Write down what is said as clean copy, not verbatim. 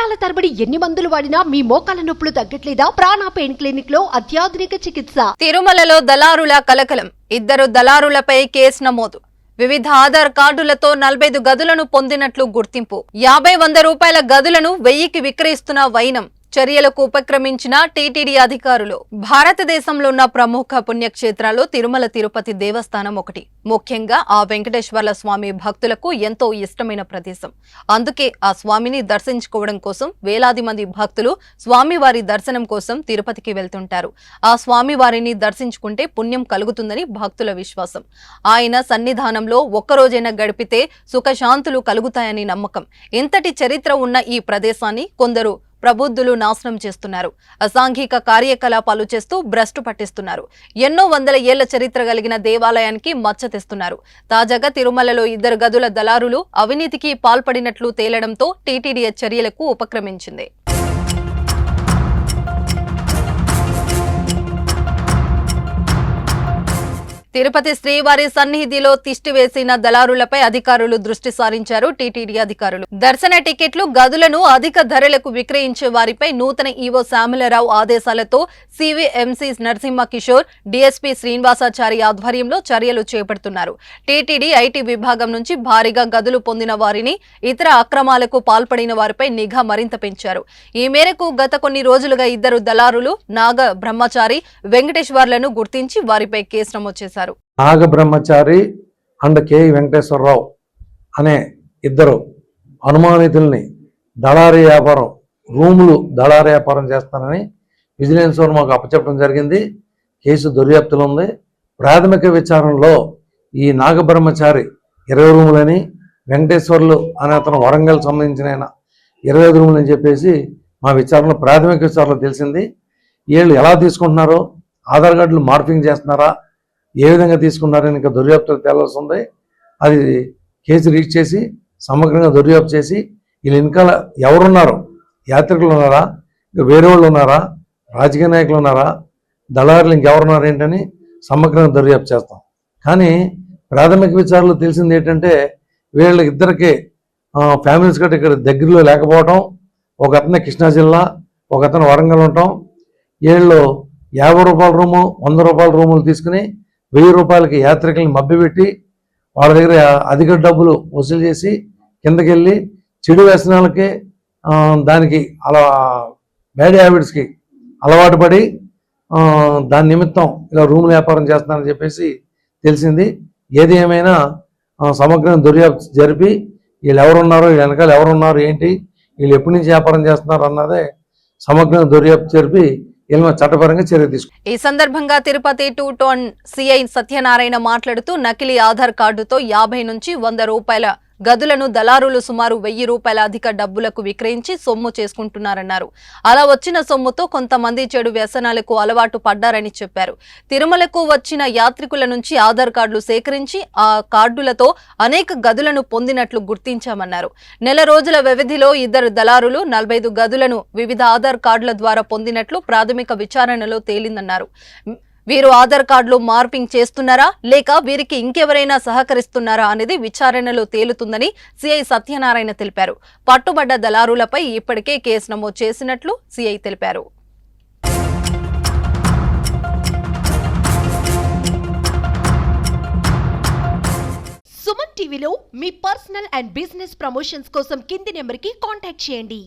సంవత్సరాల తరబడి ఎన్ని మందులు వాడినా మీ మోకాల నొప్పులు తగ్గట్లేదా? ప్రాణ పెయిన్ క్లినిక్ లో అత్యాధునిక చికిత్స. తిరుమలలో దళారుల కలకలం. 2 దళారులపై కేసు నమోదు. వివిధ ఆధార్ కార్డులతో 45 గదులను పొందినట్లు గుర్తింపు. 50-100 రూపాయల గదులను 1000కి విక్రయిస్తున్న వైనం. చర్యలకు ఉపక్రమించిన టీటీడీ అధికారులు. భారతదేశంలో ఉన్న ప్రముఖ పుణ్యక్షేత్రాల్లో తిరుమల తిరుపతి దేవస్థానం ఒకటి. ముఖ్యంగా ఆ వెంకటేశ్వర్ల స్వామి భక్తులకు ఎంతో ఇష్టమైన ప్రదేశం. అందుకే ఆ స్వామిని దర్శించుకోవడం కోసం వేలాది మంది భక్తులు స్వామివారి దర్శనం కోసం తిరుపతికి వెళ్తుంటారు. ఆ స్వామివారిని దర్శించుకుంటే పుణ్యం కలుగుతుందని భక్తుల విశ్వాసం. ఆయన సన్నిధానంలో ఒక్కరోజైనా గడిపితే సుఖశాంతులు కలుగుతాయని నమ్మకం. ఇంతటి చరిత్ర ఉన్న ఈ ప్రదేశాన్ని కొందరు ప్రబుద్ధులు నాశనం చేస్తున్నారు. అసాంఘిక కార్యకలాపాలు చేస్తూ భ్రష్టు పట్టిస్తున్నారు. ఎన్నో వందల ఏళ్ల చరిత్ర కలిగిన దేవాలయానికి మచ్చ తెస్తున్నారు. తాజాగా తిరుమలలో 2 గదుల దళారులు అవినీతికి పాల్పడినట్లు తేలడంతో టీటీడీ చర్యలకు ఉపక్రమించింది. తిరుపతి శ్రీవారి సన్నిధిలో తిష్టి వేసిన దళారులపై అధికారులు దృష్టి సారించారు. టీటీడీ అధికారులు దర్శన టికెట్లు, గదులను అధిక ధరలకు విక్రయించే వారిపై నూతన ఈవో శ్యామలరావు ఆదేశాలతో సివిఎంసి నరసింహ కిషోర్, డీఎస్పీ శ్రీనివాసాచారి ఆధ్వర్యంలో చర్యలు చేపడుతున్నారు. టీటీడీ ఐటీ విభాగం నుంచి భారీగా గదులు పొందిన వారిని, ఇతర అక్రమాలకు పాల్పడిన వారిపై నిఘా మరింత పెంచారు. ఈ మేరకు గత కొన్ని రోజులుగా 2 దళారులు నాగ బ్రహ్మచారి, వెంకటేశ్వర్లను గుర్తించి వారిపై కేసు నమోదు చేశారు. నాగ బ్రహ్మచారి అండ్ కె వెంకటేశ్వరరావు అనే 2 అనుమానితుల్ని దళారీ వ్యాపారం, రూములు దళారీ వ్యాపారం చేస్తానని విజిలెన్స్ వారు మాకు అప్పచెప్పడం జరిగింది. కేసు దర్యాప్తులో ఉంది. ప్రాథమిక విచారణలో ఈ నాగ బ్రహ్మచారి 20 రూములని, వెంకటేశ్వర్లు అనే అతను వరంగల్ సంబంధించిన 25 రూములని చెప్పేసి మా విచారణలో, ప్రాథమిక విచారణలో తెలిసింది. వీళ్ళు ఎలా తీసుకుంటున్నారో, ఆధార్ కార్డులు మార్పింగ్ చేస్తున్నారా, ఏ విధంగా తీసుకున్నారని ఇంకా దర్యాప్తు తేలాల్సి ఉంది. అది కేసు రీచ్ చేసి సమగ్రంగా దర్యాప్తు చేసి వీళ్ళు వెనకాల ఎవరున్నారో, యాత్రికులు ఉన్నారా, ఇంకా వేరే వాళ్ళు ఉన్నారా, రాజకీయ నాయకులు ఉన్నారా, దళారులు ఇంకెవరున్నారు ఏంటని సమగ్రంగా దర్యాప్తు చేస్తాం. కానీ ప్రాథమిక విచారణలో తెలిసింది ఏంటంటే వీళ్ళిద్దరికి ఫ్యామిలీస్ గట్రా ఇక్కడ దగ్గరలో లేకపోవటం, ఒక అతను కృష్ణా జిల్లా, ఒక అతను వరంగల్ ఉండటం. వీళ్ళు 50 రూపాయల రూము, 100 రూపాయల రూములు తీసుకుని 1000 రూపాయలకి యాత్రికుల్ని మభ్యపెట్టి వాళ్ళ దగ్గర అధిక డబ్బులు వసూలు చేసి కిందకి వెళ్ళి చెడు వ్యసనాలకి, దానికి అలా బ్యాడ్ హ్యాబిట్స్కి అలవాటు పడి దాని నిమిత్తం ఇలా రూముల వ్యాపారం చేస్తున్నారని చెప్పేసి తెలిసింది. ఏది ఏమైనా సమగ్రంగా దర్యాప్తు జరిపి వీళ్ళు ఎవరున్నారో, వీళ్ళ వెనకాల ఎవరున్నారు, ఏంటి, వీళ్ళు ఎప్పటి నుంచి వ్యాపారం చేస్తున్నారు అన్నదే సమగ్రంగా దర్యాప్తు జరిపి చట్టపరంగా చర్య తీసుకుంటారు. ఈ సందర్భంగా తిరుపతి 2 టౌన్ సిఐ సత్యనారాయణ మాట్లాడుతూ నకిలీ ఆధార్ కార్డుతో 50 నుంచి 100 రూపాయల గదులను దళారులు సుమారు 1000 రూపాయల అధిక డబ్బులకు విక్రయించి సొమ్ము చేసుకుంటున్నారన్నారు. అలా వచ్చిన సొమ్ముతో కొంతమంది చెడు వ్యసనాలకు అలవాటు పడ్డారని చెప్పారు. తిరుమలకు వచ్చిన యాత్రికుల నుంచి ఆధార్ కార్డులు సేకరించి ఆ కార్డులతో అనేక గదులను పొందినట్లు గుర్తించామన్నారు. నెల రోజుల వ్యవధిలో 2 దళారులు 45 గదులను వివిధ ఆధార్ కార్డుల ద్వారా పొందినట్లు ప్రాథమిక విచారణలో తేలిందన్నారు. వీరు ఆధార్ కార్డులు మార్పింగ్ చేస్తున్నారా, లేక వీరికి ఇంకెవరైనా సహకరిస్తున్నారా అనేది విచారణలో తేలుతుందని సిఐ సత్యనారాయణ తెలిపారు. పట్టుబడ్డ దళారులపై ఇప్పటికే కేసు నమోదు చేసినట్లు సిఐ తెలిపారు. సుమన్ టీవీలో మీ పర్సనల్ అండ్ బిజినెస్ ప్రమోషన్స్ కోసం కింది నెంబర్కి కాంటాక్ట్ చేయండి.